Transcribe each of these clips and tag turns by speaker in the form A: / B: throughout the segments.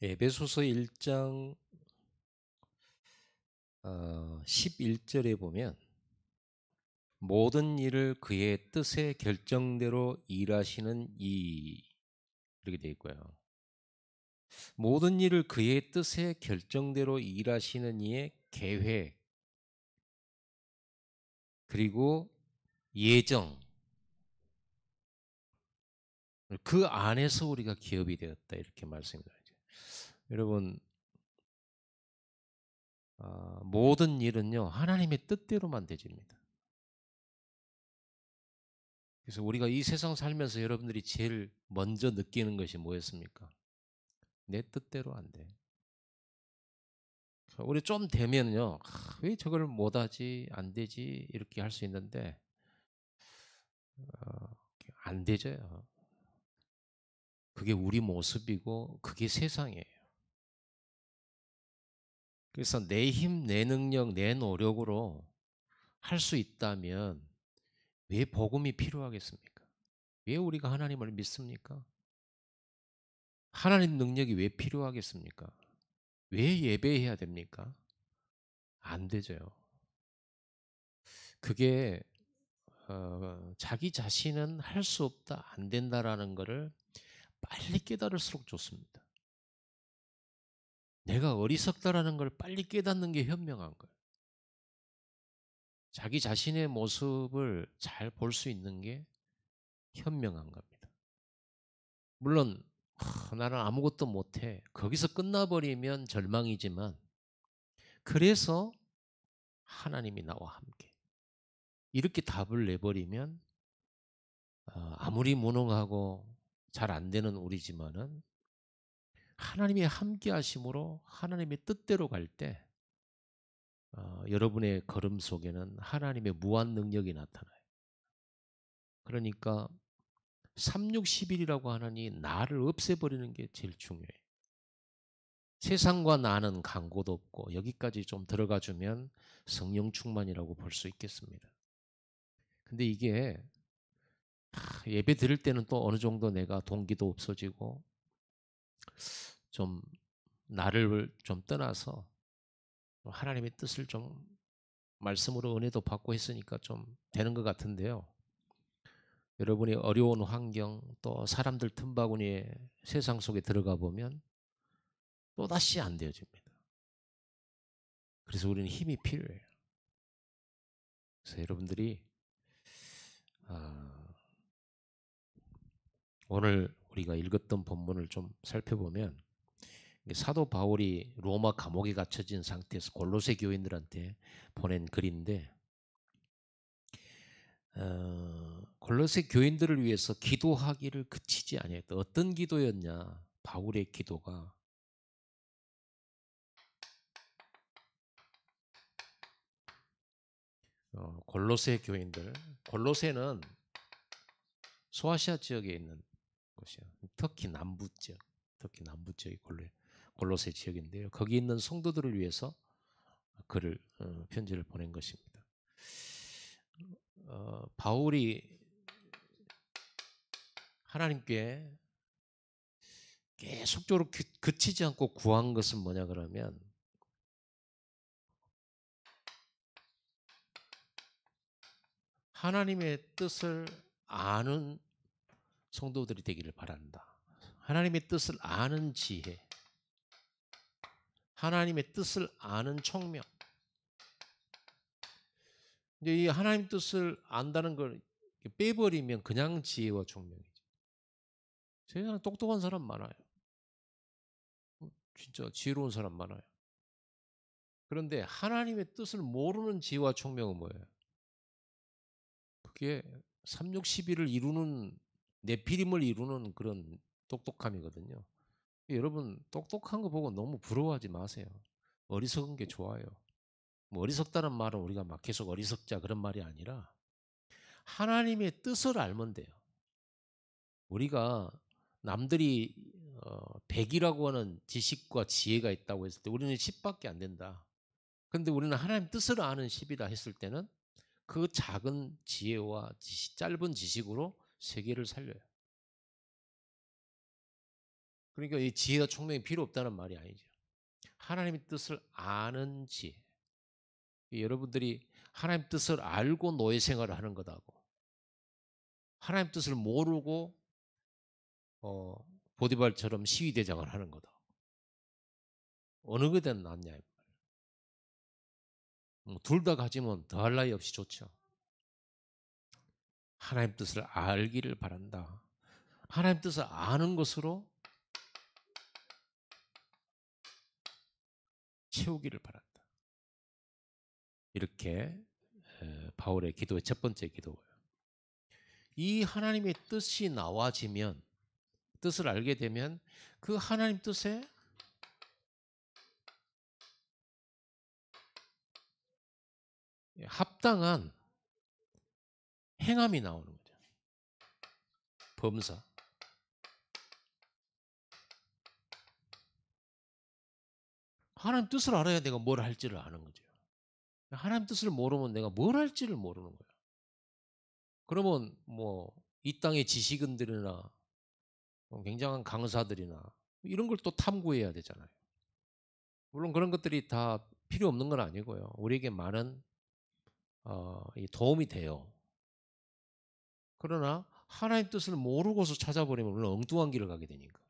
A: 에베소서 1장 11절에 보면 모든 일을 그의 뜻의 결정대로 일하시는 이 이렇게 되어 있고요. 모든 일을 그의 뜻의 결정대로 일하시는 이의 계획 그리고 예정 그 안에서 우리가 기업이 되었다 이렇게 말씀입니다. 여러분 모든 일은요 하나님의 뜻대로만 되집니다. 그래서 우리가 이 세상 살면서 여러분들이 제일 먼저 느끼는 것이 뭐였습니까? 내 뜻대로 안 돼. 우리 좀 되면요, 왜 저걸 못하지, 안 되지, 이렇게 할 수 있는데, 어, 안 되져요. 그게 우리 모습이고, 그게 세상이에요. 그래서 내 힘, 내 능력, 내 노력으로 할 수 있다면, 왜 복음이 필요하겠습니까? 왜 우리가 하나님을 믿습니까? 하나님 능력이 왜 필요하겠습니까? 왜 예배해야 됩니까? 안 되죠. 그게 자기 자신은 할 수 없다, 안 된다라는 것을 빨리 깨달을수록 좋습니다. 내가 어리석다라는 걸 빨리 깨닫는 게 현명한 거예요. 자기 자신의 모습을 잘 볼 수 있는 게 현명한 겁니다. 물론 나는 아무것도 못해. 거기서 끝나버리면 절망이지만 그래서 하나님이 나와 함께. 이렇게 답을 내버리면 아무리 무능하고 잘 안 되는 우리지만은 하나님이 함께 하심으로 하나님의 뜻대로 갈 때 여러분의 걸음 속에는 하나님의 무한 능력이 나타나요. 그러니까 3611이라고 하느니 나를 없애버리는 게 제일 중요해요. 세상과 나는 간고도 없고 여기까지 좀 들어가 주면 성령 충만이라고 볼 수 있겠습니다. 근데 이게 예배 드릴 때는 또 어느 정도 내가 동기도 없어지고 좀 나를 좀 떠나서 하나님의 뜻을 좀 말씀으로 은혜도 받고 했으니까 좀 되는 것 같은데요. 여러분이 어려운 환경 또 사람들 틈바구니에 세상 속에 들어가 보면 또다시 안 되어집니다. 그래서 우리는 힘이 필요해요. 그래서 여러분들이 아, 오늘 우리가 읽었던 본문을 좀 살펴보면 사도 바울이 로마 감옥에 갇혀진 상태에서 골로새 교인들한테 보낸 글인데 골로새 교인들을 위해서 기도하기를 그치지 아니했다. 어떤 기도였냐? 바울의 기도가 골로새 교인들, 골로새는 소아시아 지역에 있는 곳이에요. 터키 남부 지역이 골로새 지역인데요. 거기 있는 성도들을 위해서 글을 편지를 보낸 것입니다. 바울이 하나님께 계속적으로 그치지 않고 구한 것은 뭐냐 그러면 하나님의 뜻을 아는 성도들이 되기를 바란다. 하나님의 뜻을 아는 지혜, 하나님의 뜻을 아는 총명. 근데 이 하나님 뜻을 안다는 걸 빼버리면 그냥 지혜와 총명이죠. 세상에 똑똑한 사람 많아요. 진짜 지혜로운 사람 많아요. 그런데 하나님의 뜻을 모르는 지혜와 총명은 뭐예요? 그게 361을 이루는 네피림을 이루는 그런 똑똑함이거든요. 여러분 똑똑한 거 보고 너무 부러워하지 마세요. 어리석은 게 좋아요. 뭐 어리석다는 말은 우리가 막 계속 어리석자 그런 말이 아니라 하나님의 뜻을 알면 돼요. 우리가 남들이 100이라고 하는 지식과 지혜가 있다고 했을 때 우리는 10밖에 안 된다. 근데 우리는 하나님 뜻을 아는 10이다 했을 때는 그 작은 지혜와 짧은 지식으로 세계를 살려요. 그러니까 이 지혜와 총명이 필요 없다는 말이 아니죠. 하나님의 뜻을 아는 지혜. 여러분들이 하나님 뜻을 알고 노예 생활을 하는 것하고 하나님 뜻을 모르고 어, 보디발처럼 시위대장을 하는 거다. 어느 게 더 낫냐. 둘 다 가지면 더할 나위 없이 좋죠. 하나님 뜻을 알기를 바란다. 하나님 뜻을 아는 것으로 채우기를 바란다. 이렇게 바울의 기도의 첫 번째 기도예요. 이 하나님의 뜻이 나와지면, 뜻을 알게 되면 그 하나님 뜻에 합당한 행함이 나오는 거죠. 범사. 하나님 뜻을 알아야 내가 뭘 할지를 아는 거죠. 하나님 뜻을 모르면 내가 뭘 할지를 모르는 거예요. 그러면 뭐 이 땅의 지식인들이나 굉장한 강사들이나 이런 걸 또 탐구해야 되잖아요. 물론 그런 것들이 다 필요 없는 건 아니고요. 우리에게 많은 도움이 돼요. 그러나 하나님 뜻을 모르고서 찾아버리면 우리는 엉뚱한 길을 가게 되니까.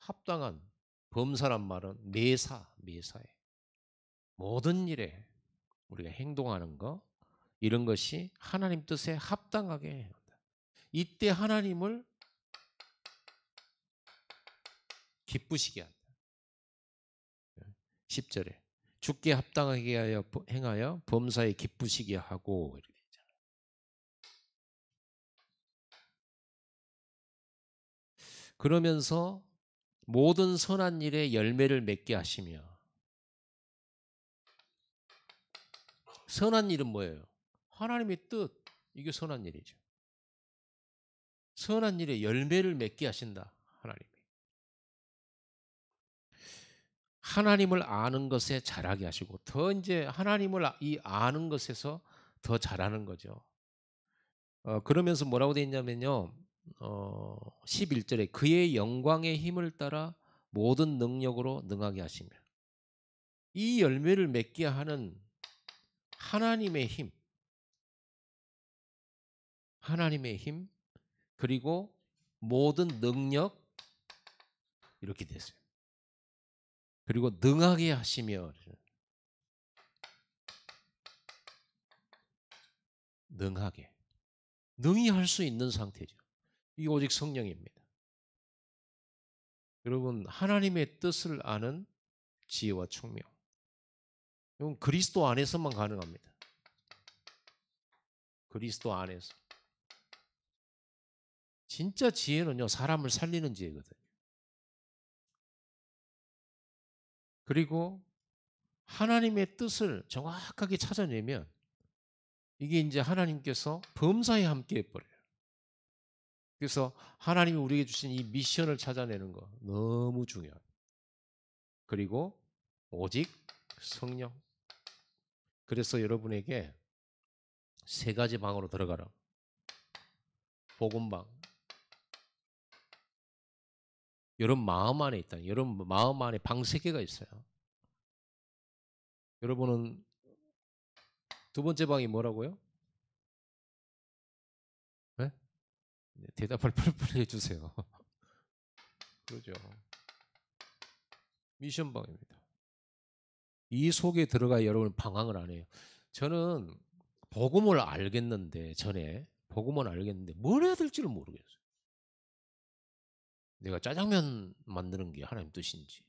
A: 합당한 범사란 말은 매사에 모든 일에 우리가 행동하는 거 이런 것이 하나님 뜻에 합당하게 해야 한다. 이때 하나님을 기쁘시게 한다. 10절에 주께 합당하게 하여 행하여 범사에 기쁘시게 하고 이렇게 되잖아요. 그러면서 모든 선한 일에 열매를 맺게 하시며 선한 일은 뭐예요? 하나님의 뜻. 이게 선한 일이죠. 선한 일에 열매를 맺게 하신다. 하나님이. 하나님을 아는 것에 잘하게 하시고 더 이제 하나님을 이 아는 것에서 더 잘하는 거죠. 그러면서 뭐라고 되어 있냐면요. 11절에 그의 영광의 힘을 따라 모든 능력으로 능하게 하시며 이 열매를 맺게 하는 하나님의 힘, 하나님의 힘 그리고 모든 능력 이렇게 됐어요. 그리고 능하게 하시며 능하게 능히 할 수 있는 상태죠. 이게 오직 성령입니다. 여러분 하나님의 뜻을 아는 지혜와 총명 이건 그리스도 안에서만 가능합니다. 그리스도 안에서 진짜 지혜는요 사람을 살리는 지혜거든요. 그리고 하나님의 뜻을 정확하게 찾아내면 이게 이제 하나님께서 범사에 함께 해버려요. 그래서 하나님이 우리에게 주신 이 미션을 찾아내는 거 너무 중요합니다. 그리고 오직 성령. 그래서 여러분에게 세 가지 방으로 들어가라. 복음방. 여러분 마음 안에 있다. 여러분 마음 안에 방 세 개가 있어요. 여러분은 두 번째 방이 뭐라고요? 네? 대답을 빨리빨리 해주세요. 그러죠. 미션방입니다. 이 속에 들어가 여러분 방황을 안 해요. 저는 복음을 알겠는데 전에 복음은 알겠는데 뭘 해야 될지를 모르겠어요. 내가 짜장면 만드는 게 하나님 뜻인지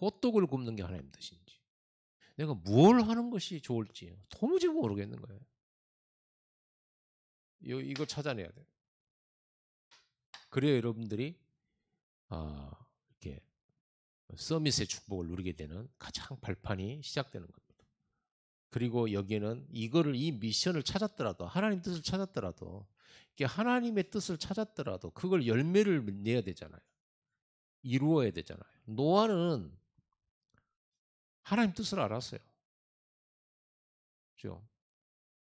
A: 호떡을 굽는 게 하나님 뜻인지 내가 뭘 하는 것이 좋을지 도무지 모르겠는 거예요. 이거 찾아내야 돼요. 그래야 여러분들이 이렇게 서밋의 축복을 누리게 되는 가장 발판이 시작되는 겁니다. 그리고 여기에는 이거를 이 미션을 찾았더라도 하나님 뜻을 찾았더라도 이게 하나님의 뜻을 찾았더라도 그걸 열매를 내야 되잖아요. 이루어야 되잖아요. 노아는 하나님 뜻을 알았어요. 그렇죠?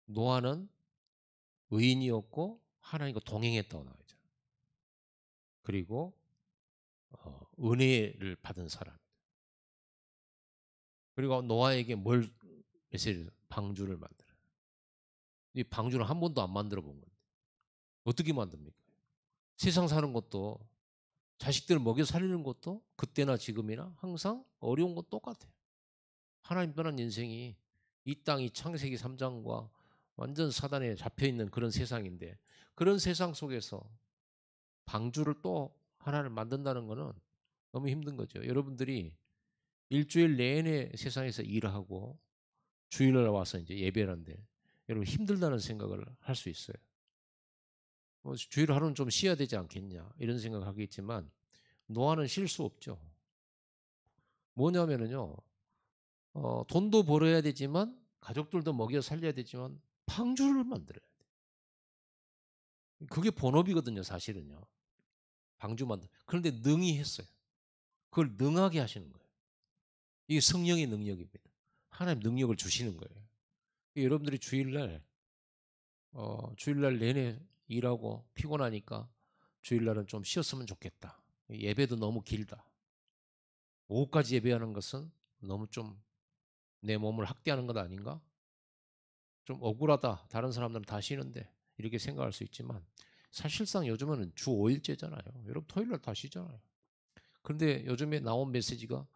A: 노아는 의인이었고 하나님과 동행했다고 나와 있잖아요. 그리고 은혜를 받은 사람. 그리고 노아에게 뭘 메시지를 방주를 만들어. 이 방주를 한 번도 안 만들어 본 건데 어떻게 만듭니까? 세상 사는 것도 자식들을 먹여 살리는 것도 그때나 지금이나 항상 어려운 건 똑같아요. 하나님 떠난 인생이 이 땅이 창세기 3장과 완전 사단에 잡혀 있는 그런 세상인데 그런 세상 속에서 방주를 또 하나를 만든다는 것은 너무 힘든 거죠. 여러분들이 일주일 내내 세상에서 일하고 주일날 와서 이제 예배를 하는데 여러분 힘들다는 생각을 할 수 있어요. 주일 하루는 좀 쉬어야 되지 않겠냐 이런 생각을 하겠지만 노아는 쉴 수 없죠. 뭐냐면은요, 돈도 벌어야 되지만 가족들도 먹여 살려야 되지만 방주를 만들어야 돼. 그게 본업이거든요, 사실은요. 방주 만들. 그런데 능히 했어요. 그걸 능하게 하시는 거예요. 이게 성령의 능력입니다. 하나님 능력을 주시는 거예요. 여러분들이 주일날 내내 일하고 피곤하니까 주일날은 좀 쉬었으면 좋겠다. 예배도 너무 길다. 오후까지 예배하는 것은 너무 좀 내 몸을 학대하는 것 아닌가? 좀 억울하다. 다른 사람들은 다 쉬는데 이렇게 생각할 수 있지만 사실상 요즘은 주 5일제잖아요. 여러분 토요일날 다 쉬잖아요. 그런데 요즘에 나온 메시지가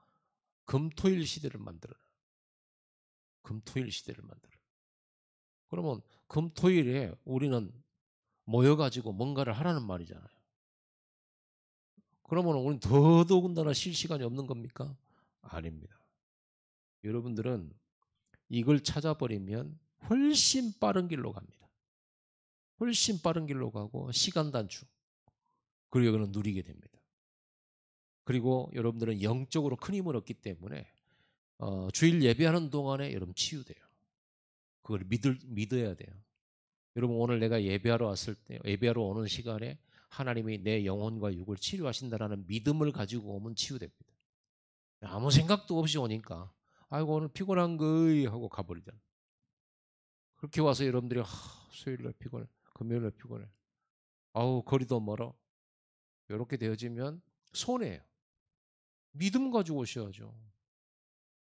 A: 금토일 시대를 만들어라. 금토일 시대를 만들어라. 그러면 금토일에 우리는 모여가지고 뭔가를 하라는 말이잖아요. 그러면 우리는 더더군다나 쉴 시간이 없는 겁니까? 아닙니다. 여러분들은 이걸 찾아버리면 훨씬 빠른 길로 갑니다. 훨씬 빠른 길로 가고 시간 단축. 그리고 이거는 누리게 됩니다. 그리고 여러분들은 영적으로 큰 힘을 얻기 때문에 주일 예배하는 동안에 여러분 치유돼요. 그걸 믿어야 돼요. 여러분 오늘 내가 예배하러 왔을 때 예배하러 오는 시간에 하나님이 내 영혼과 육을 치료하신다라는 믿음을 가지고 오면 치유됩니다. 아무 생각도 없이 오니까 아이고 오늘 피곤한 거이 하고 가버리잖아요. 그렇게 와서 여러분들이 수요일날 피곤해, 금요일날 피곤해, 아우 거리도 멀어 이렇게 되어지면 손해예요. 믿음 가지고 오셔야죠.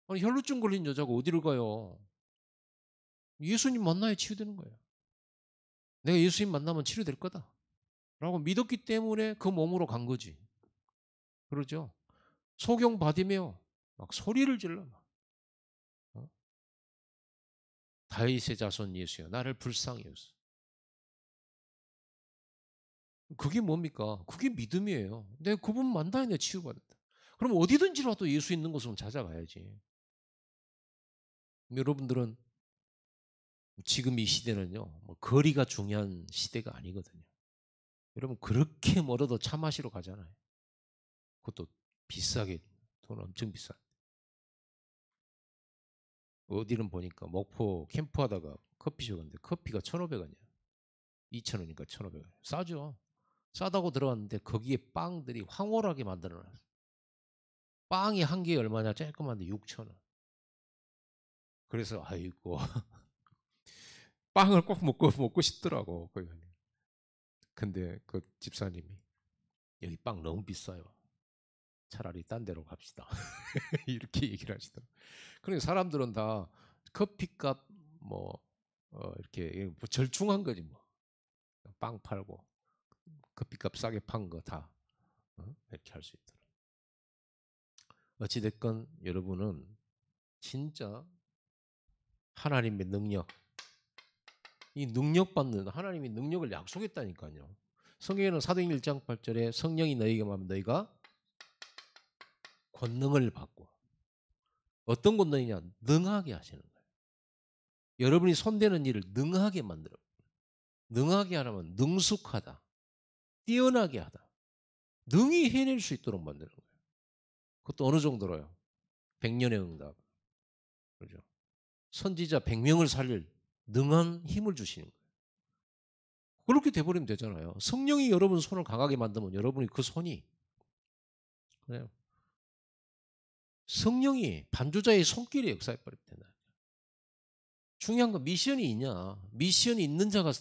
A: 아니 혈루증 걸린 여자가 어디를 가요? 예수님 만나야 치유되는 거예요. 내가 예수님 만나면 치료될 거다 라고 믿었기 때문에 그 몸으로 간 거지. 그러죠. 소경 받으며 막 소리를 질러 막. 다윗의 자손 예수여 나를 불쌍히 여기소. 그게 뭡니까? 그게 믿음이에요. 내가 그분 만나야 내가 치유받는다. 그럼 어디든지라도 예수 있는 곳으로 찾아가야지. 여러분들은 지금 이 시대는요, 뭐 거리가 중요한 시대가 아니거든요. 여러분 그렇게 멀어도 차 마시러 가잖아요. 그것도 비싸게 돈 엄청 비싸. 어디는 보니까 목포 캠프하다가 커피숍 갔는데 커피가 1,500원이야. 2,000원이니까 1,500원. 싸죠. 싸다고 들어왔는데 거기에 빵들이 황홀하게 만들어놨어. 빵이 한 개에 얼마냐? 쬐끔한데 6,000원. 그래서 아이고 빵을 꼭 먹고 싶더라고. 근데 그 집사님이 여기 빵 너무 비싸요. 차라리 딴 데로 갑시다. 이렇게 얘기를 하시더라고요. 그러니까 사람들은 다 커피값 뭐 이렇게 뭐 절충한 거지 뭐. 빵 팔고 커피값 싸게 판 거 다 이렇게 할 수 있도록. 어찌됐건 여러분은 진짜 하나님의 능력, 이 능력 받는 하나님이 능력을 약속했다니까요. 성경에는 사도행 1장 8절에 성령이 너희에게 임하면 너희가 권능을 받고 어떤 권능이냐? 능하게 하시는 거예요. 여러분이 손대는 일을 능하게 만들어. 능하게 하려면 능숙하다. 뛰어나게 하다. 능히 해낼 수 있도록 만드는 거예요. 그것도 어느 정도로요? 100년의 응답. 그렇죠? 선지자 100명을 살릴 능한 힘을 주시는 거예요. 그렇게 돼버리면 되잖아요. 성령이 여러분 손을 강하게 만들면 여러분이 그 손이 그래요. 성령이 반주자의 손길에 역사해 버리면 된다. 중요한 건 미션이 있냐. 미션이 있는 자가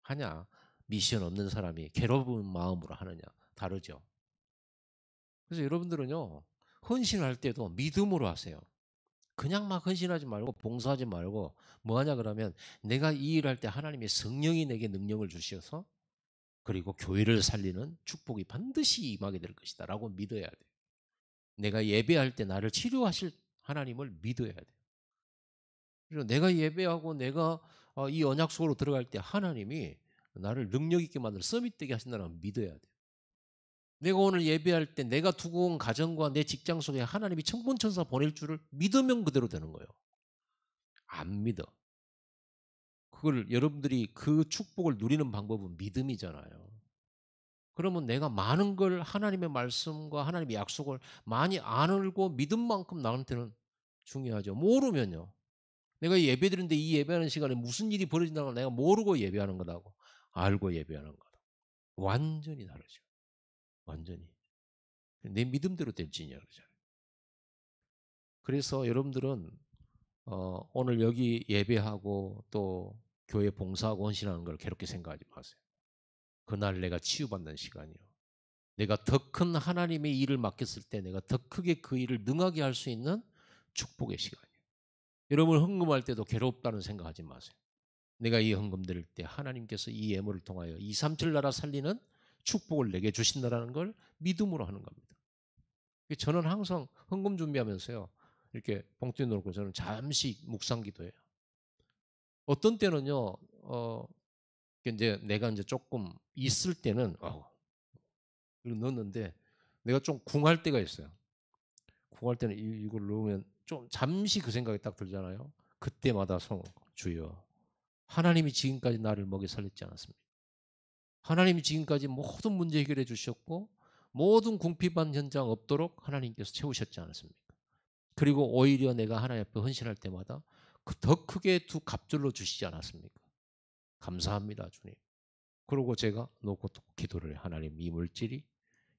A: 하냐. 미션 없는 사람이 괴로운 마음으로 하느냐. 다르죠. 그래서 여러분들은요, 헌신할 때도 믿음으로 하세요. 그냥 막 헌신하지 말고 봉사하지 말고 뭐 하냐 그러면 내가 이 일할 때 하나님의 성령이 내게 능력을 주셔서 그리고 교회를 살리는 축복이 반드시 임하게 될 것이다라고 믿어야 돼요. 내가 예배할 때 나를 치료하실 하나님을 믿어야 돼요. 그리고 내가 예배하고 내가 이 언약 속으로 들어갈 때 하나님이 나를 능력 있게 만들어 서밋 되게 하신다는 걸 믿어야 돼요. 내가 오늘 예배할 때 내가 두고 온 가정과 내 직장 속에 하나님이 천군천사 보낼 줄을 믿으면 그대로 되는 거예요. 안 믿어. 그걸 여러분들이 그 축복을 누리는 방법은 믿음이잖아요. 그러면 내가 많은 걸 하나님의 말씀과 하나님의 약속을 많이 안 알고 믿음만큼 나한테는 중요하죠. 모르면요. 내가 예배드리는데 이 예배하는 시간에 무슨 일이 벌어진다는 걸 내가 모르고 예배하는 거라고 알고 예배하는 거다. 완전히 다르죠. 완전히. 내 믿음대로 될지냐 그러잖아요. 그래서 여러분들은 오늘 여기 예배하고 또 교회 봉사하고 헌신하는 걸 괴롭게 생각하지 마세요. 그날 내가 치유받는 시간이요. 내가 더 큰 하나님의 일을 맡겼을 때 내가 더 크게 그 일을 능하게 할 수 있는 축복의 시간이에요. 여러분 헌금할 때도 괴롭다는 생각하지 마세요. 내가 이 헌금 드릴 때 하나님께서 이 예물을 통하여 237 나라 살리는 축복을 내게 주신다는 걸 믿음으로 하는 겁니다. 저는 항상 헌금 준비하면서요. 이렇게 봉투에 넣고 저는 잠시 묵상 기도해요. 어떤 때는요. 이제 내가 이제 조금 있을 때는 이걸 넣었는데 내가 좀 궁할 때가 있어요. 궁할 때는 이걸 넣으면 좀 잠시 그 생각이 딱 들잖아요. 그때마다 주여 하나님이 지금까지 나를 먹여 살렸지 않았습니까? 하나님이 지금까지 모든 문제 해결해 주셨고 모든 궁핍한 현장 없도록 하나님께서 채우셨지 않았습니까? 그리고 오히려 내가 하나님 앞에 헌신할 때마다 더 크게 두 갑절로 주시지 않았습니까? 감사합니다 주님. 그리고 제가 놓고 또 기도를 해요. 하나님 이 물질이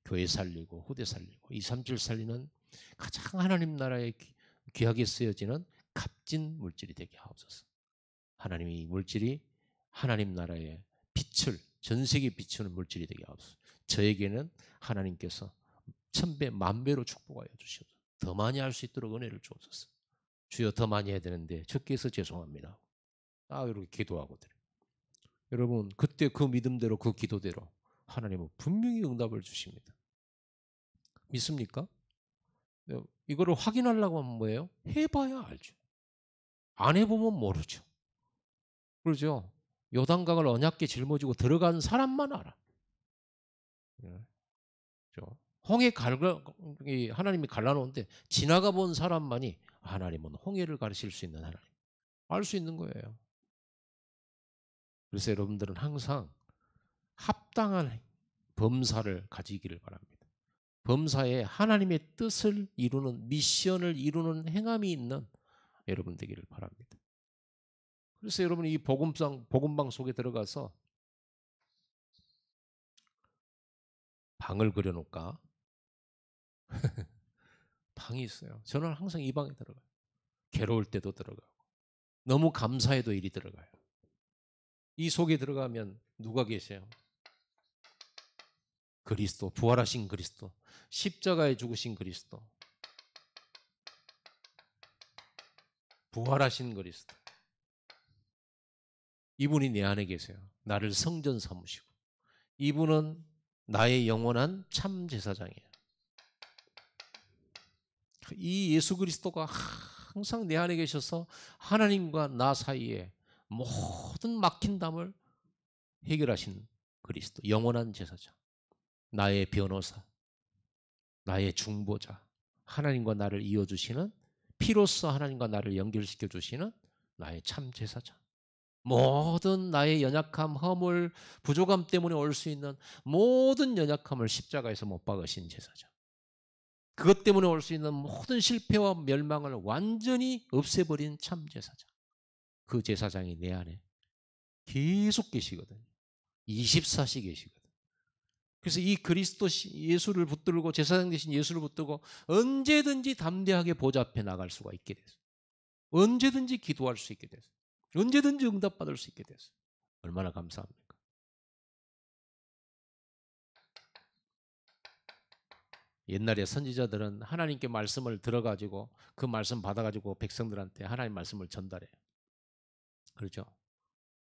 A: 교회 살리고 후대 살리고 237 살리는 가장 하나님 나라에 귀하게 쓰여지는 값진 물질이 되게 하옵소서. 하나님이 이 물질이 하나님 나라의 빛을 전 세계에 비추는 물질이 되게 하옵소서. 저에게는 하나님께서 천배 만배로 축복하여 주시옵소서. 더 많이 할 수 있도록 은혜를 주옵소서. 주여 더 많이 해야 되는데 적게 해서 죄송합니다. 이렇게 기도하고 드려요. 여러분 그때 그 믿음대로 그 기도대로 하나님은 분명히 응답을 주십니다. 믿습니까? 이거를 확인하려고 하면 뭐예요? 해봐야 알죠. 안 해보면 모르죠. 그러죠? 요단강을 언약궤 짊어지고 들어간 사람만 알아. 그렇죠? 하나님이 갈라놓은데 지나가 본 사람만이 하나님은 홍해를 가르칠 수 있는 하나님. 알 수 있는 거예요. 그래서 여러분들은 항상 합당한 범사를 가지기를 바랍니다. 범사에 하나님의 뜻을 이루는 미션을 이루는 행함이 있는 여러분 되기를 바랍니다. 그래서 여러분이 이 복음방 속에 들어가서 방을 그려놓을까? 방이 있어요. 저는 항상 이 방에 들어가요. 괴로울 때도 들어가고 너무 감사해도 일이 들어가요. 이 속에 들어가면 누가 계세요? 그리스도, 부활하신 그리스도, 십자가에 죽으신 그리스도, 부활하신 그리스도. 이분이 내 안에 계세요. 나를 성전 삼으시고 이분은 나의 영원한 참 제사장이에요. 이 예수 그리스도가 항상 내 안에 계셔서 하나님과 나 사이에 모든 막힌 담을 해결하신 그리스도, 영원한 제사장, 나의 변호사, 나의 중보자, 하나님과 나를 이어주시는 피로써 하나님과 나를 연결시켜 주시는 나의 참 제사장. 모든 나의 연약함, 허물, 부족함 때문에 올 수 있는 모든 연약함을 십자가에서 못 박으신 제사장. 그것 때문에 올 수 있는 모든 실패와 멸망을 완전히 없애버린 참 제사장. 그 제사장이 내 안에 계속 계시거든요. 24시 계시거든요. 그래서 이 그리스도 예수를 붙들고 제사장 되신 예수를 붙들고 언제든지 담대하게 보좌 앞에 나갈 수가 있게 됐어요. 언제든지 기도할 수 있게 됐어요. 언제든지 응답받을 수 있게 됐어요. 얼마나 감사합니까? 옛날에 선지자들은 하나님께 말씀을 들어가지고 그 말씀 받아가지고 백성들한테 하나님 말씀을 전달해요. 그렇죠?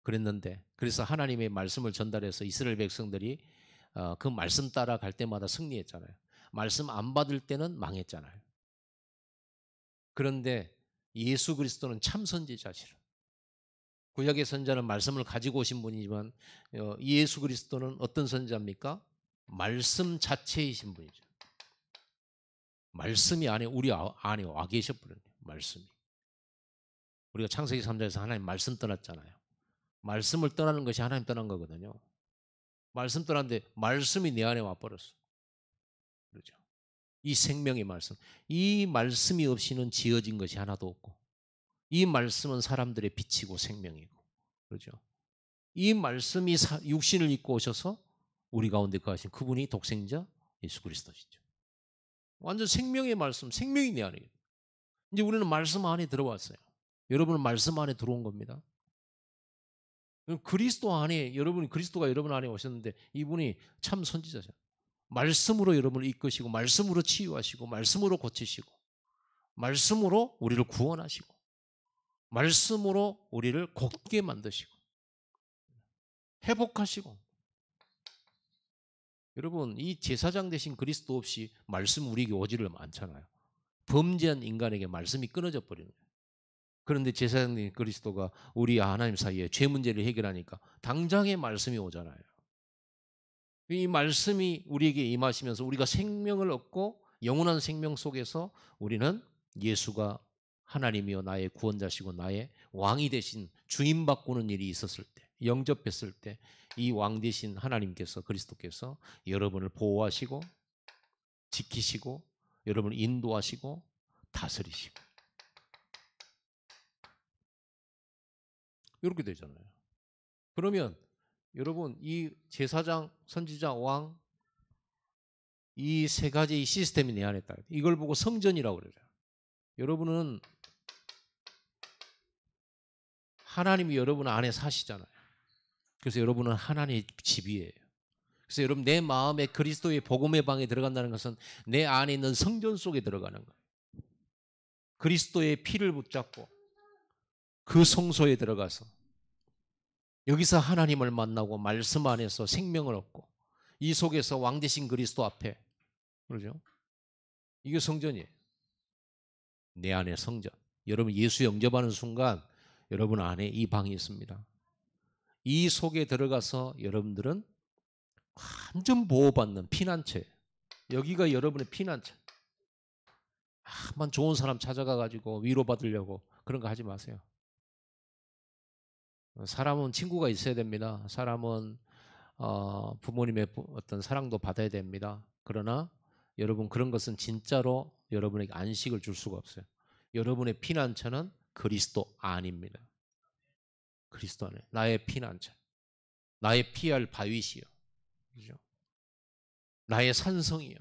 A: 그랬는데 그래서 하나님의 말씀을 전달해서 이스라엘 백성들이 그 말씀 따라 갈 때마다 승리했잖아요. 말씀 안 받을 때는 망했잖아요. 그런데 예수 그리스도는 참 선지자시라. 구약의 선지자는 말씀을 가지고 오신 분이지만 예수 그리스도는 어떤 선지자입니까? 말씀 자체이신 분이죠. 말씀이 우리 안에 와 계셔버려요. 말씀이. 우리가 창세기 3장에서 하나님 말씀 떠났잖아요. 말씀을 떠나는 것이 하나님 떠난 거거든요. 말씀 떠났는데 말씀이 내 안에 와버렸어. 그렇죠. 이 생명의 말씀. 이 말씀이 없이는 지어진 것이 하나도 없고 이 말씀은 사람들의 빛이고 생명이고 그렇죠. 이 말씀이 육신을 입고 오셔서 우리 가운데 거하신 그분이 독생자 예수 그리스도시죠. 완전 생명의 말씀, 생명이 내 안에. 이제 우리는 말씀 안에 들어왔어요. 여러분은 말씀 안에 들어온 겁니다. 그리스도 안에 그리스도가 여러분 안에 오셨는데 이분이 참 선지자죠. 말씀으로 여러분을 이끄시고 말씀으로 치유하시고 말씀으로 고치시고 말씀으로 우리를 구원하시고 말씀으로 우리를 곧게 만드시고 회복하시고. 여러분 이 제사장 대신 그리스도 없이 말씀 우리에게 오지를 않잖아요. 범죄한 인간에게 말씀이 끊어져 버리는 거예요. 그런데 제사장님 그리스도가 우리 하나님 사이에 죄 문제를 해결하니까 당장의 말씀이 오잖아요. 이 말씀이 우리에게 임하시면서 우리가 생명을 얻고 영원한 생명 속에서 우리는 예수가 하나님이요 나의 구원자시고 나의 왕이 되신 주인 바꾸는 일이 있었을 때 영접했을 때 이 왕 되신 하나님께서 그리스도께서 여러분을 보호하시고 지키시고 여러분을 인도하시고 다스리시고 이렇게 되잖아요. 그러면 여러분 이 제사장, 선지자, 왕 이 세 가지 시스템이 내 안에 있다. 이걸 보고 성전이라고 그러죠. 여러분은 하나님이 여러분 안에 사시잖아요. 그래서 여러분은 하나님의 집이에요. 그래서 여러분 내 마음에 그리스도의 복음의 방에 들어간다는 것은 내 안에 있는 성전 속에 들어가는 거예요. 그리스도의 피를 붙잡고 그 성소에 들어가서 여기서 하나님을 만나고 말씀 안에서 생명을 얻고 이 속에서 왕 되신 그리스도 앞에 그러죠? 이게 성전이에요. 내 안에 성전. 여러분 예수 영접하는 순간 여러분 안에 이 방이 있습니다. 이 속에 들어가서 여러분들은 완전 보호받는 피난처예요. 여기가 여러분의 피난처. 한번 좋은 사람 찾아가가지고 위로받으려고 그런 거 하지 마세요. 사람은 친구가 있어야 됩니다. 사람은 부모님의 어떤 사랑도 받아야 됩니다. 그러나 여러분 그런 것은 진짜로 여러분에게 안식을 줄 수가 없어요. 여러분의 피난처는 그리스도 안입니다. 그리스도 안에 나의 피난처, 나의 피할 바위시요, 그죠? 나의 산성이요,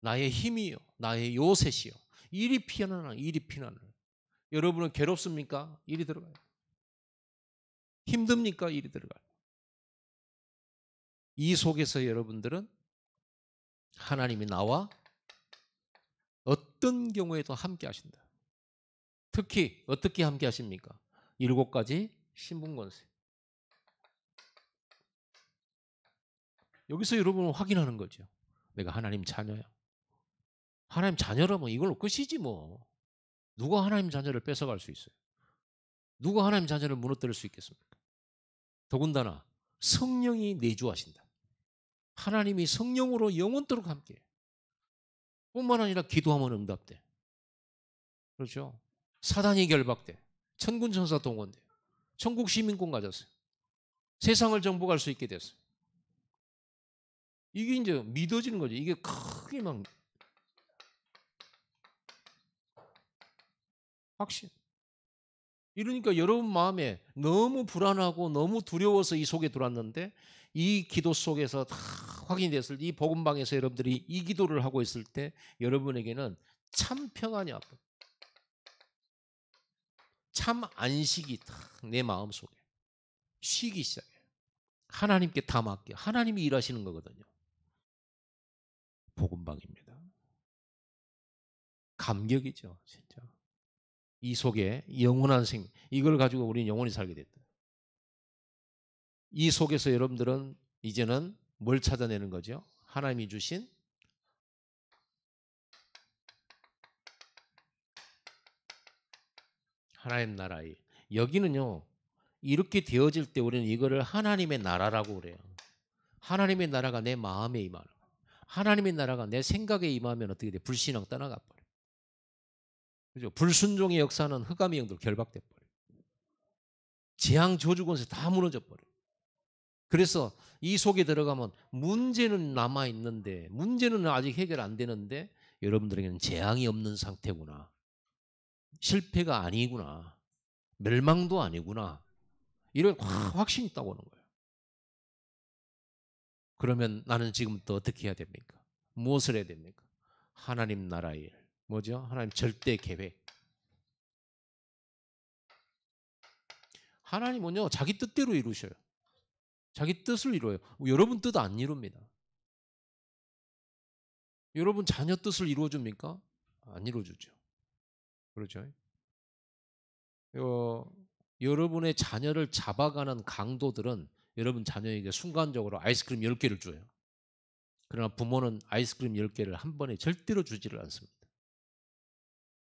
A: 나의 힘이요, 나의 요새시요. 이리 피하는 이리 피난을. 여러분은 괴롭습니까? 이리 들어가요. 힘듭니까? 이리 들어가요. 이 속에서 여러분들은 하나님이 나와 어떤 경우에도 함께 하신다. 특히 어떻게 함께 하십니까? 7가지 신분권세. 여기서 여러분은 확인하는 거죠. 내가 하나님 자녀야. 하나님 자녀라면 이걸로 끝이지 뭐. 누가 하나님 자녀를 뺏어갈 수 있어요? 누가 하나님 자녀를 무너뜨릴 수 있겠습니까? 더군다나 성령이 내주하신다. 하나님이 성령으로 영원토록 함께해. 뿐만 아니라 기도하면 응답돼. 그렇죠? 사단이 결박돼. 천군 천사 동원돼. 천국 시민권 가졌어요. 세상을 정복할 수 있게 됐어요. 이게 이제 믿어지는 거죠. 이게 크게 막 확신. 이러니까 여러분 마음에 너무 불안하고 너무 두려워서 이 속에 들어왔는데 이 기도 속에서 다 확인이 됐을 때 이 복음방에서 여러분들이 이 기도를 하고 있을 때 여러분에게는 참 평안이 왔고 참 안식이 딱 내 마음속에 쉬기 시작해요. 하나님께 다 맡겨. 하나님이 일하시는 거거든요. 복음방입니다. 감격이죠, 진짜. 이 속에 영원한 생명, 이걸 가지고 우리는 영원히 살게 됐다. 이 속에서 여러분들은 이제는 뭘 찾아내는 거죠? 하나님이 주신 하나님 나라의, 여기는요, 이렇게 되어질 때 우리는 이거를 하나님의 나라라고 그래요. 하나님의 나라가 내 마음에 임하는, 하나님의 나라가 내 생각에 임하면 어떻게 돼? 불신앙 떠나가 버려. 그죠? 불순종의 역사는 흑암의 영들 결박돼 버려. 재앙 저주 권세 다 무너져 버려. 그래서 이 속에 들어가면 문제는 남아 있는데, 문제는 아직 해결 안 되는데 여러분들에게는 재앙이 없는 상태구나. 실패가 아니구나. 멸망도 아니구나. 이런 확신이 있다고 하는 거예요. 그러면 나는 지금부터 어떻게 해야 됩니까? 무엇을 해야 됩니까? 하나님 나라의 일. 뭐죠? 하나님 절대 계획. 하나님은요, 자기 뜻대로 이루셔요. 자기 뜻을 이루어요. 여러분 뜻 안 이룹니다. 여러분 자녀 뜻을 이루어줍니까? 안 이루어주죠. 그렇죠? 여러분의 자녀를 잡아가는 강도들은 여러분 자녀에게 순간적으로 아이스크림 10개를 줘요. 그러나 부모는 아이스크림 10개를 한 번에 절대로 주지를 않습니다.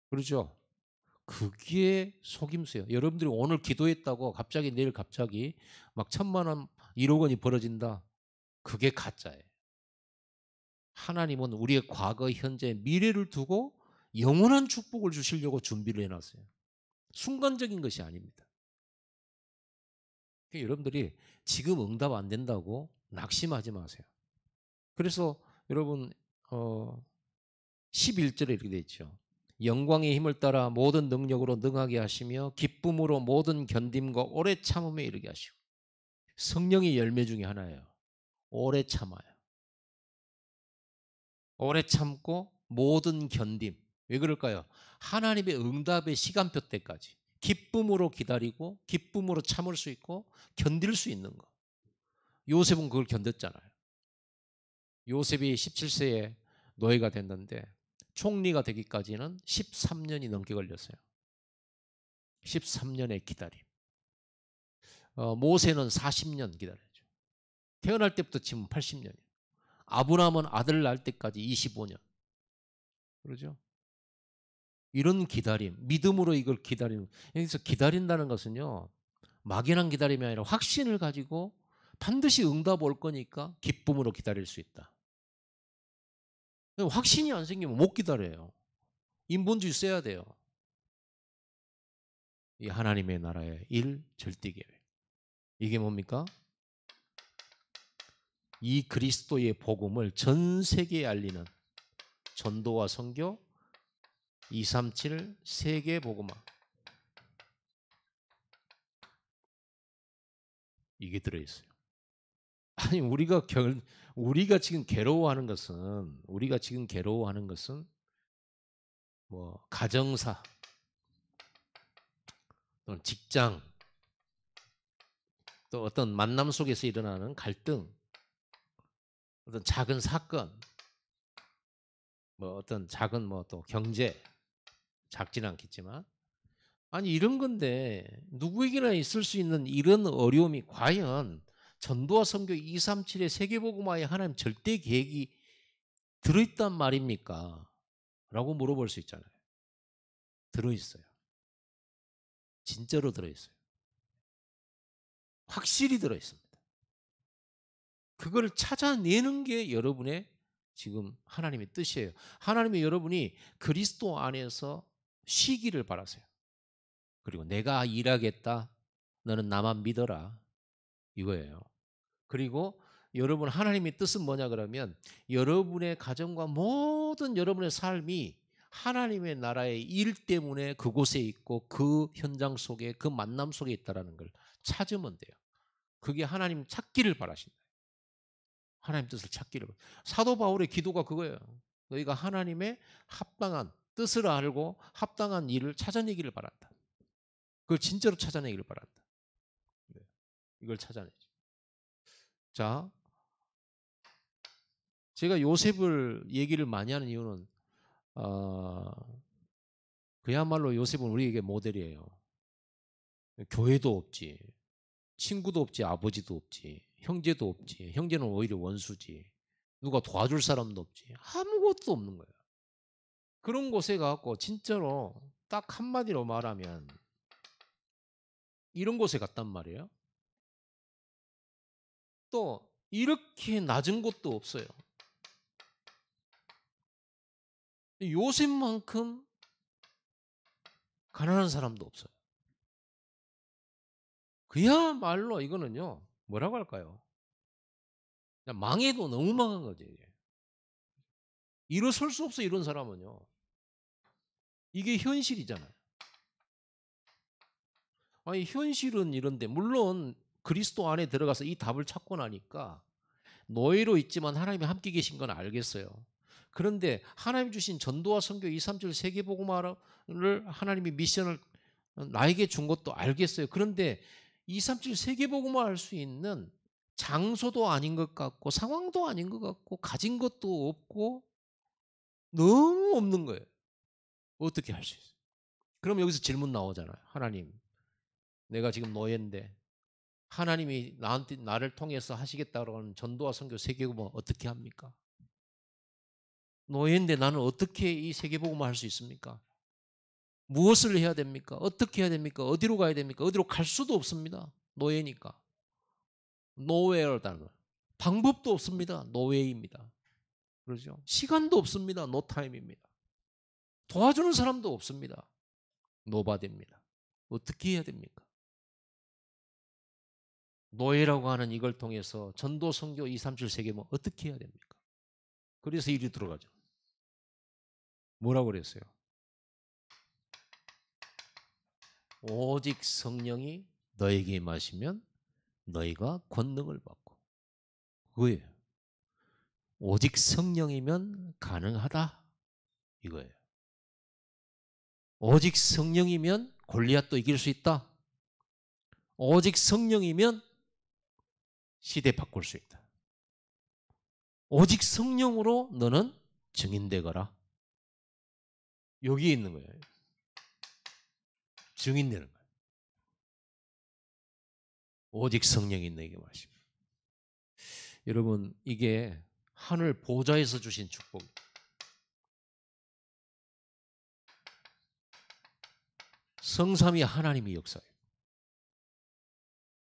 A: 그렇죠? 그게 속임수예요. 여러분들이 오늘 기도했다고 갑자기 내일 갑자기 막 1,000만 원, 1억 원이 벌어진다. 그게 가짜예요. 하나님은 우리의 과거, 현재, 미래를 두고 영원한 축복을 주시려고 준비를 해놨어요. 순간적인 것이 아닙니다. 그러니까 여러분들이 지금 응답 안 된다고 낙심하지 마세요. 그래서 여러분 11절에 이렇게 돼 있죠. 영광의 힘을 따라 모든 능력으로 능하게 하시며 기쁨으로 모든 견딤과 오래 참음에 이르게 하시고. 성령의 열매 중에 하나예요. 오래 참아요. 오래 참고 모든 견딤. 왜 그럴까요? 하나님의 응답의 시간표 때까지 기쁨으로 기다리고 기쁨으로 참을 수 있고 견딜 수 있는 거. 요셉은 그걸 견뎠잖아요. 요셉이 17세에 노예가 됐는데 총리가 되기까지는 13년이 넘게 걸렸어요. 13년의 기다림. 모세는 40년 기다렸죠. 태어날 때부터 치면 80년이에요. 아브라함은 아들 낳을 때까지 25년. 그러죠? 이런 기다림, 믿음으로 이걸 기다리는, 여기서 기다린다는 것은요, 막연한 기다림이 아니라 확신을 가지고 반드시 응답 올 거니까 기쁨으로 기다릴 수 있다. 확신이 안 생기면 못 기다려요. 인본주의 써야 돼요. 이 하나님의 나라의 일 절대 계획. 이게 뭡니까? 이 그리스도의 복음을 전 세계에 알리는 전도와 선교 237 세계 복음화. 이게 들어있어요. 아니 우리가 지금 괴로워하는 것은 뭐 가정사 또는 직장 또 어떤 만남 속에서 일어나는 갈등 어떤 작은 사건 뭐 어떤 작은 뭐 또 경제 작지는 않겠지만 아니 이런 건데 누구에게나 있을 수 있는 이런 어려움이 과연 전도와 선교 237의 세계복음화에 하나님 절대 계획이 들어있단 말입니까? 라고 물어볼 수 있잖아요. 들어있어요. 진짜로 들어있어요. 확실히 들어있습니다. 그걸 찾아내는 게 여러분의 지금 하나님의 뜻이에요. 하나님이 여러분이 그리스도 안에서 쉬기를 바라세요. 그리고 내가 일하겠다. 너는 나만 믿어라. 이거예요. 그리고 여러분 하나님의 뜻은 뭐냐 그러면 여러분의 가정과 모든 여러분의 삶이 하나님의 나라의 일 때문에 그곳에 있고 그 현장 속에 그 만남 속에 있다는 걸 찾으면 돼요. 그게 하나님 찾기를 바라신다. 하나님 뜻을 찾기를. 사도 바울의 기도가 그거예요. 너희가 하나님의 합당한 뜻을 알고 합당한 일을 찾아내기를 바란다. 그걸 진짜로 찾아내기를 바란다. 이걸 찾아내지. 자, 제가 요셉을 얘기를 많이 하는 이유는 어, 그야말로 요셉은 우리에게 모델이에요. 교회도 없지, 친구도 없지, 아버지도 없지, 형제도 없지, 형제는 오히려 원수지, 누가 도와줄 사람도 없지, 아무것도 없는 거예요. 그런 곳에 가고 진짜로 딱 한마디로 말하면 이런 곳에 갔단 말이에요. 또 이렇게 낮은 곳도 없어요. 요셉만큼 가난한 사람도 없어요. 그야말로 이거는요, 뭐라고 할까요? 그냥 망해도 너무 망한 거죠. 이게. 일어설 수 없어, 이런 사람은요. 이게 현실이잖아요. 아니, 현실은 이런데, 물론 그리스도 안에 들어가서 이 답을 찾고 나니까 노예로 있지만 하나님이 함께 계신 건 알겠어요. 그런데 하나님 주신 전도와 선교 237 세계복음화를 하나님이 미션을 나에게 준 것도 알겠어요. 그런데 237 세계복음화 할 수 있는 장소도 아닌 것 같고 상황도 아닌 것 같고 가진 것도 없고 너무 없는 거예요. 어떻게 할 수 있어요? 그럼 여기서 질문 나오잖아요. 하나님, 내가 지금 노예인데 하나님이 나를 통해서 하시겠다고 하는 전도와 선교 세계복음화 어떻게 합니까? 노예인데 나는 어떻게 이 세계복음화 할 수 있습니까? 무엇을 해야 됩니까? 어떻게 해야 됩니까? 어디로 가야 됩니까? 어디로 갈 수도 없습니다. 노예니까. 노웨어다는 방법도 없습니다. 노웨이입니다. 그러죠? 시간도 없습니다. 노타임입니다. 도와주는 사람도 없습니다. 노바디입니다. 어떻게 해야 됩니까? 노예라고 하는 이걸 통해서 전도 선교 237 세계뭐 어떻게 해야 됩니까? 그래서 일이 들어가죠. 뭐라고 그랬어요? 오직 성령이 너에게 임하시면 너희가 권능을 받고. 그거예요. 오직 성령이면 가능하다. 이거예요. 오직 성령이면 골리앗도 이길 수 있다. 오직 성령이면 시대 바꿀 수 있다. 오직 성령으로 너는 증인되거라. 여기에 있는 거예요. 증인되는 거예요. 오직 성령이 너에게 마십니다. 여러분, 이게 하늘 보좌에서 주신 축복이에요. 성삼위 하나님의 역사예요.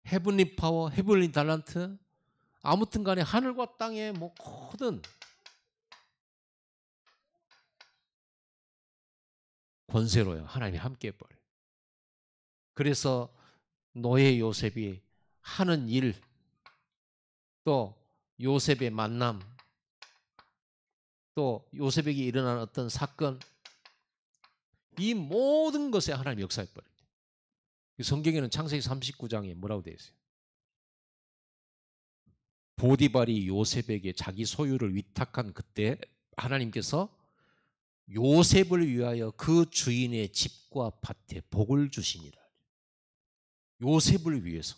A: 헤븐리 파워, 헤븐리 달란트, 아무튼 간에 하늘과 땅의 모든 권세로요. 하나님이 함께 해버려요. 그래서 노예 요셉이 하는 일, 또 요셉의 만남, 또 요셉에게 일어난 어떤 사건, 이 모든 것에 하나님이 역사해버려요. 성경에는 창세기 39장에 뭐라고 되어 있어요? 보디발이 요셉에게 자기 소유를 위탁한 그때 하나님께서 요셉을 위하여 그 주인의 집과 밭에 복을 주시니라. 요셉을 위해서.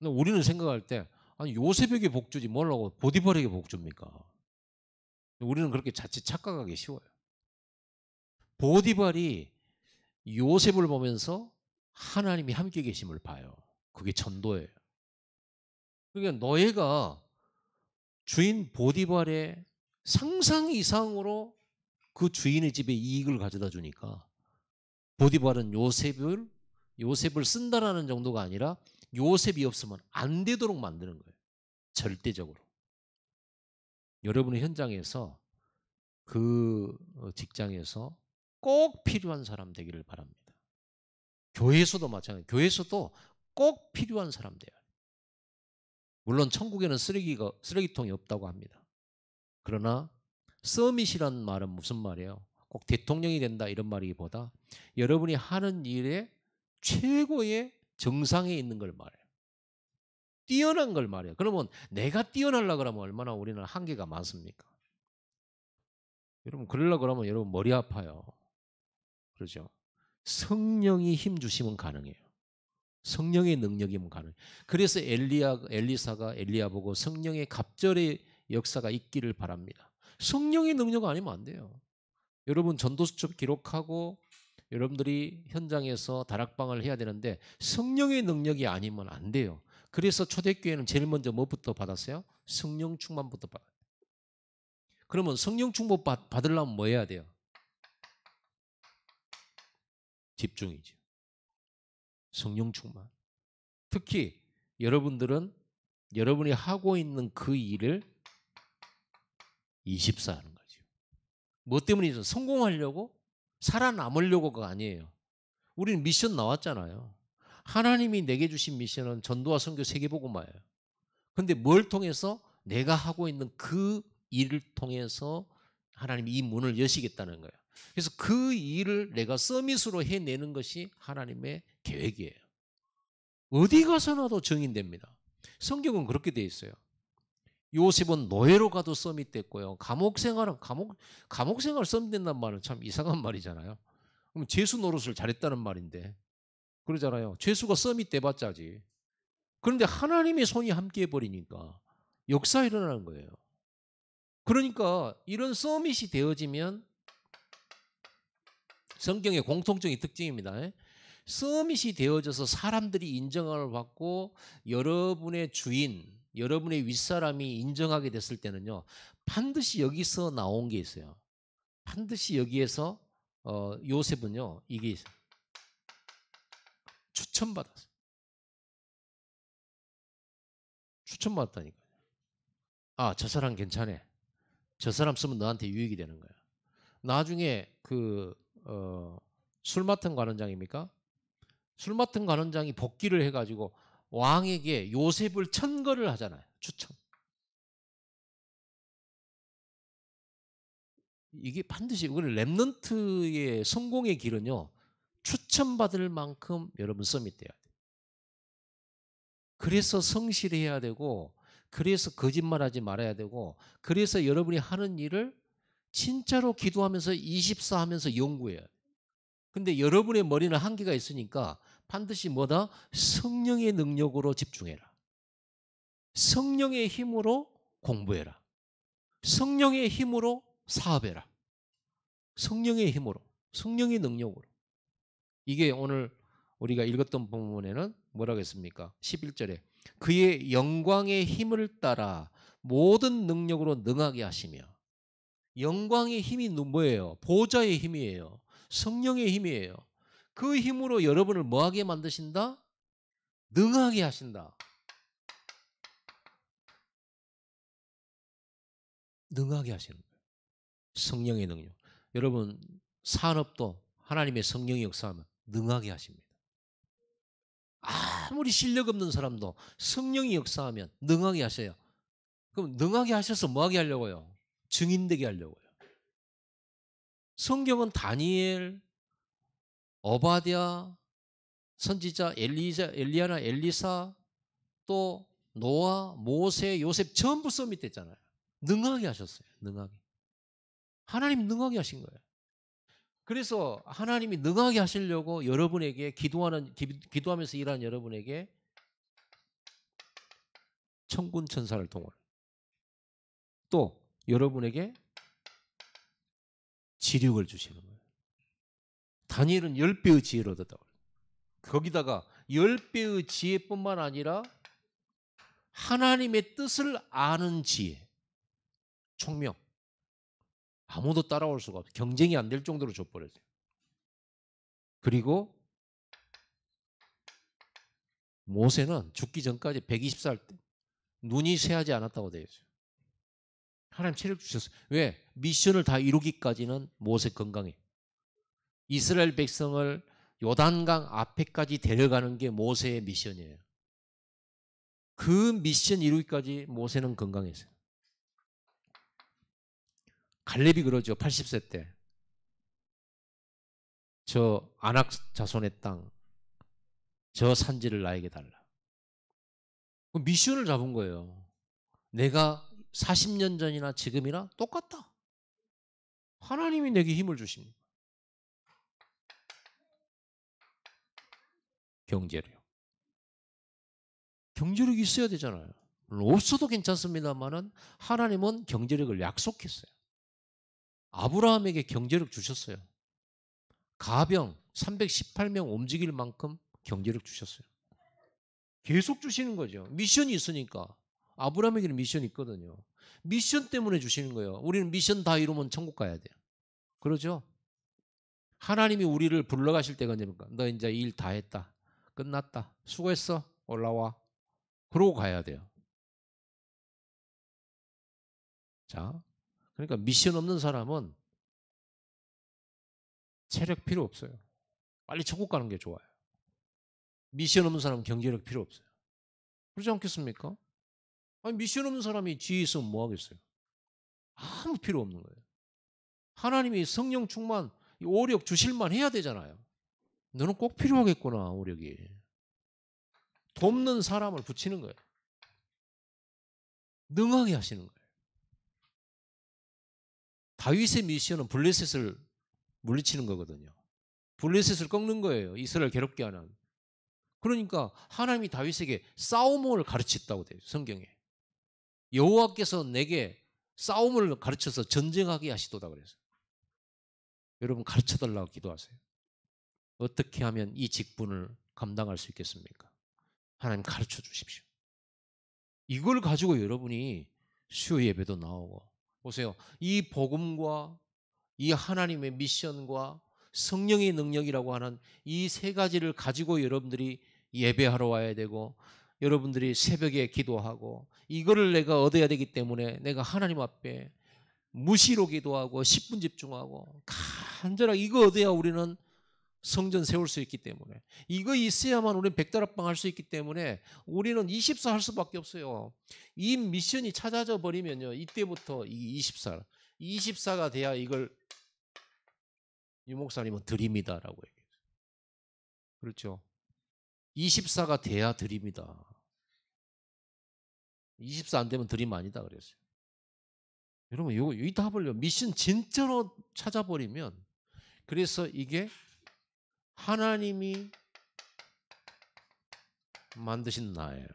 A: 우리는 생각할 때 아니 요셉에게 복 주지 뭐라고 보디발에게 복 줍니까? 우리는 그렇게 자칫 착각하기 쉬워요. 보디발이 요셉을 보면서 하나님이 함께 계심을 봐요. 그게 전도예요. 그러니까 노예가 주인 보디발의 상상 이상으로 그 주인의 집에 이익을 가져다 주니까 보디발은 요셉을 쓴다라는 정도가 아니라 요셉이 없으면 안 되도록 만드는 거예요. 절대적으로. 여러분의 현장에서 그 직장에서 꼭 필요한 사람 되기를 바랍니다. 교회에서도 마찬가지예요. 교회에서도 꼭 필요한 사람 돼요. 물론 천국에는 쓰레기통이 없다고 합니다. 그러나 서밋이라는 말은 무슨 말이에요? 꼭 대통령이 된다 이런 말이기보다 여러분이 하는 일에 최고의 정상에 있는 걸 말해요. 뛰어난 걸 말해요. 그러면 내가 뛰어나려고 그러면 얼마나 우리는 한계가 많습니까? 여러분 그러려고 그러면 여러분 머리 아파요. 그렇죠? 성령이 힘 주시면 가능해요. 성령의 능력이면 가능해요. 그래서 엘리사가 엘리야 보고 성령의 갑절에 역사가 있기를 바랍니다. 성령의 능력 아니면 안 돼요. 여러분 전도수첩 기록하고 여러분들이 현장에서 다락방을 해야 되는데 성령의 능력이 아니면 안 돼요. 그래서 초대교회는 제일 먼저 뭐부터 받았어요? 성령 충만부터 받아요. 그러면 성령 충만 받으려면 뭐 해야 돼요? 집중이죠. 성령 충만. 특히 여러분들은 여러분이 하고 있는 그 일을 24 하는 거죠. 뭐 때문이죠? 성공하려고? 살아남으려고가 아니에요. 우리는 미션 나왔잖아요. 하나님이 내게 주신 미션은 전도와 선교 세계복음화예요. 근데 뭘 통해서? 내가 하고 있는 그 일을 통해서 하나님이 이 문을 여시겠다는 거예요. 그래서 그 일을 내가 서밋으로 해내는 것이 하나님의 계획이에요. 어디 가서나도 증인됩니다. 성경은 그렇게 돼 있어요. 요셉은 노예로 가도 서밋 됐고요. 감옥 생활은 감옥 생활 서밋 된다는 말은 참 이상한 말이잖아요. 그럼 죄수 노릇을 잘했다는 말인데 그러잖아요. 죄수가 서밋 돼봤자지. 그런데 하나님의 손이 함께 해버리니까 역사 일어나는 거예요. 그러니까 이런 서밋이 되어지면 성경의 공통적인 특징입니다. 서밋이 되어져서 사람들이 인정을 받고 여러분의 주인, 여러분의 윗사람이 인정하게 됐을 때는요. 반드시 여기서 나온 게 있어요. 반드시 여기에서 요셉은요. 이게 추천받았어요. 추천받았다니까요. 아, 저 사람 괜찮아. 저 사람 쓰면 너한테 유익이 되는 거야. 나중에 술 맡은 관원장입니까? 술 맡은 관원장이 복귀를 해가지고 왕에게 요셉을 천거를 하잖아요. 추천. 이게 반드시 우리 랩넌트의 성공의 길은요. 추천받을 만큼 여러분 서밋돼야 돼요. 그래서 성실해야 되고 그래서 거짓말하지 말아야 되고 그래서 여러분이 하는 일을 진짜로 기도하면서 24 하면서 연구해야 돼요. 근데 여러분의 머리는 한계가 있으니까 반드시 뭐다? 성령의 능력으로 집중해라. 성령의 힘으로 공부해라. 성령의 힘으로 사업해라. 성령의 힘으로, 성령의 능력으로. 이게 오늘 우리가 읽었던 본문에는 뭐라고 했습니까? 11절에 그의 영광의 힘을 따라 모든 능력으로 능하게 하시며 영광의 힘이 뭐예요? 보좌의 힘이에요. 성령의 힘이에요. 그 힘으로 여러분을 뭐하게 만드신다? 능하게 하신다. 능하게 하시는 거예요. 성령의 능력. 여러분 산업도 하나님의 성령이 역사하면 능하게 하십니다. 아무리 실력 없는 사람도 성령이 역사하면 능하게 하셔요. 그럼 능하게 하셔서 뭐하게 하려고요? 증인되게 하려고요. 성경은 다니엘, 오바댜, 선지자 엘리야나 엘리사, 또 노아, 모세, 요셉 전부 서밋됐잖아요. 능하게 하셨어요. 능하게. 하나님 능하게 하신 거예요. 그래서 하나님이 능하게 하시려고 여러분에게 기도하면서 일하는 여러분에게 천군 천사를 동원해요. 또 여러분에게 지력을 주시는 거예요. 다니엘은 10배의 지혜를 얻었다고 그래요. 거기다가 10배의 지혜뿐만 아니라 하나님의 뜻을 아는 지혜, 총명. 아무도 따라올 수가 없어요. 경쟁이 안 될 정도로 줘버렸어요. 그리고 모세는 죽기 전까지 120살 때 눈이 쇠하지 않았다고 되어 있어요. 하나님 체력 주셨어요. 왜? 미션을 다 이루기까지는 모세 건강해. 이스라엘 백성을 요단강 앞에까지 데려가는 게 모세의 미션이에요. 그 미션 이루기까지 모세는 건강했어요. 갈렙이 그러죠. 80세 때. 저 아낙 자손의 땅, 저 산지를 나에게 달라. 미션을 잡은 거예요. 내가 40년 전이나 지금이나 똑같다. 하나님이 내게 힘을 주십니다. 경제력. 경제력이 있어야 되잖아요. 없어도 괜찮습니다만은 하나님은 경제력을 약속했어요. 아브라함에게 경제력 주셨어요. 가병 318명 움직일 만큼 경제력 주셨어요. 계속 주시는 거죠. 미션이 있으니까. 아브라함에게는 미션이 있거든요. 미션 때문에 주시는 거예요. 우리는 미션 다 이루면 천국 가야 돼요. 그러죠? 하나님이 우리를 불러가실 때가 언제입니까? 너 이제 일 다 했다. 끝났다. 수고했어. 올라와. 그러고 가야 돼요. 자, 그러니까 미션 없는 사람은 체력 필요 없어요. 빨리 천국 가는 게 좋아요. 미션 없는 사람은 경제력 필요 없어요. 그렇지 않겠습니까? 아니, 미션 없는 사람이 뒤에 있으면 뭐 하겠어요? 아무 필요 없는 거예요. 하나님이 성령 충만, 오력 주실만 해야 되잖아요. 너는 꼭 필요하겠구나, 오력이. 돕는 사람을 붙이는 거예요. 능하게 하시는 거예요. 다윗의 미션은 블레셋을 물리치는 거거든요. 블레셋을 꺾는 거예요. 이스라엘 괴롭게 하는. 그러니까 하나님이 다윗에게 싸움을 가르쳤다고 돼요. 성경에. 여호와께서 내게 싸움을 가르쳐서 전쟁하게 하시도다 그래서. 여러분 가르쳐 달라고 기도하세요. 어떻게 하면 이 직분을 감당할 수 있겠습니까? 하나님 가르쳐 주십시오. 이걸 가지고 여러분이 수요 예배도 나오고 보세요. 이 복음과 이 하나님의 미션과 성령의 능력이라고 하는 이 세 가지를 가지고 여러분들이 예배하러 와야 되고 여러분들이 새벽에 기도하고 이거를 내가 얻어야 되기 때문에 내가 하나님 앞에 무시로 기도하고 10분 집중하고 간절하게 이거 얻어야 우리는 성전 세울 수 있기 때문에 이거 있어야만 우리는 백다락방 할 수 있기 때문에 우리는 24 할 수밖에 없어요. 이 미션이 찾아져 버리면요. 이때부터 이 24가 돼야 이걸 유 목사님은 드립니다라고 얘기해요. 그렇죠. 24가 돼야 드립니다. 24 안 되면 드림 아니다 그랬어요. 여러분 이 답을요. 미션 진짜로 찾아버리면 그래서 이게 하나님이 만드신 나예요.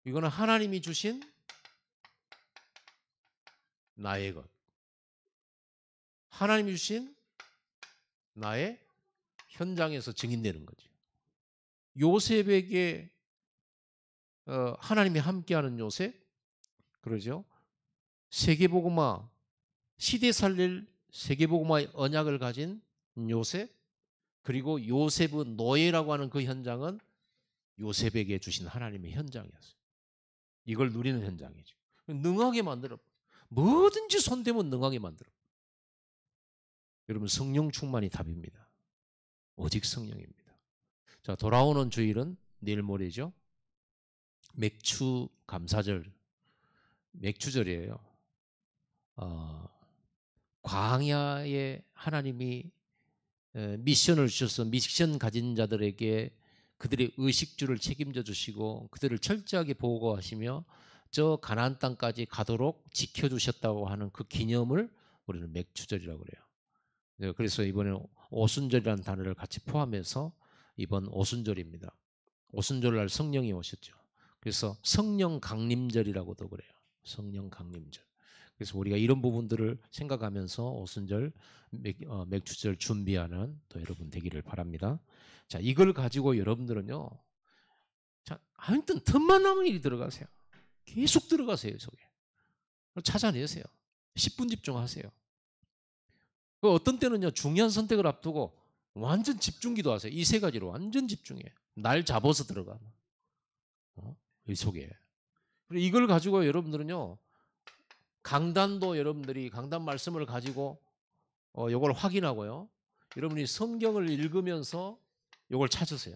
A: 이거는 하나님이 주신 나의 것. 하나님이 주신 나의 현장에서 증인되는 거죠. 요셉에게 하나님이 함께하는 요셉, 그러죠? 세계복음화 시대 살릴 세계복음화의 언약을 가진 요셉, 그리고 요셉의 노예라고 하는 그 현장은 요셉에게 주신 하나님의 현장이었어요. 이걸 누리는 현장이죠. 능하게 만들어. 뭐든지 손대면 능하게 만들어. 여러분 성령 충만이 답입니다. 오직 성령입니다. 자, 돌아오는 주일은 내일 모레죠. 맥주 감사절, 맥주절이에요. 광야에 하나님이 미션을 주셔서 미션 가진 자들에게 그들의 의식주를 책임져 주시고 그들을 철저하게 보호하시며 저 가나안 땅까지 가도록 지켜주셨다고 하는 그 기념을 우리는 맥주절이라고 그래요. 그래서 이번에 오순절이라는 단어를 같이 포함해서 이번 오순절입니다. 오순절날 성령이 오셨죠. 그래서 성령 강림절이라고도 그래요. 성령 강림절. 그래서 우리가 이런 부분들을 생각하면서 오순절 맥주절 준비하는 또 여러분 되기를 바랍니다. 자, 이걸 가지고 여러분들은요. 자, 하여튼 틈만 나면 일이 들어가세요. 계속 들어가세요, 속에. 찾아내세요. 10분 집중하세요. 어떤 때는요, 중요한 선택을 앞두고 완전 집중 기도하세요. 이 세 가지로 완전 집중해. 날 잡아서 들어가. 이 속에. 그리고 이걸 가지고 여러분들은요, 강단도 여러분들이 강단 말씀을 가지고 요걸 확인하고요. 여러분이 성경을 읽으면서 요걸 찾으세요.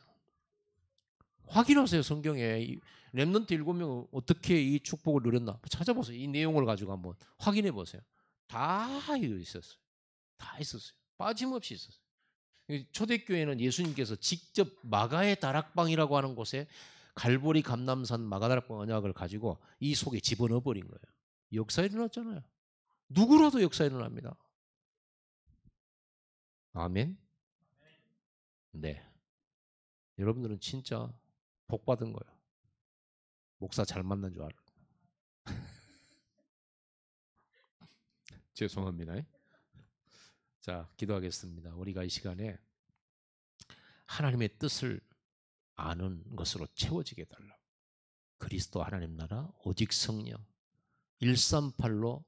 A: 확인하세요. 성경에 렘넌트 7명 어떻게 이 축복을 누렸나 찾아보세요. 이 내용을 가지고 한번 확인해 보세요. 다 있었어요. 다 있었어요. 빠짐없이 있었어요. 초대교회는 예수님께서 직접 마가의 다락방이라고 하는 곳에 갈보리 감남산 마가다락방 언약을 가지고 이 속에 집어넣어 버린 거예요. 역사 일어났잖아요. 누구라도 역사 일어납니다. 아멘. 네. 여러분들은 진짜 복 받은 거예요. 목사 잘 만난 줄 알아. 죄송합니다. 자, 기도하겠습니다. 우리가 이 시간에 하나님의 뜻을 아는 것으로 채워지게 해달라. 그리스도 하나님 나라 오직 성령 138로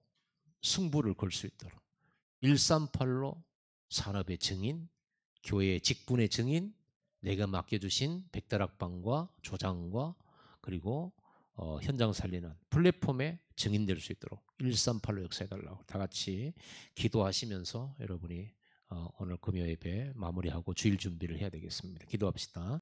A: 승부를 걸 수 있도록 138로 산업의 증인, 교회의 직분의 증인, 내가 맡겨주신 백다락방과 조장과 그리고 현장 살리는 플랫폼에 증인될 수 있도록 138로 역사해달라고 다 같이 기도하시면서 여러분이 오늘 금요 예배 마무리하고 주일 준비를 해야 되겠습니다. 기도합시다.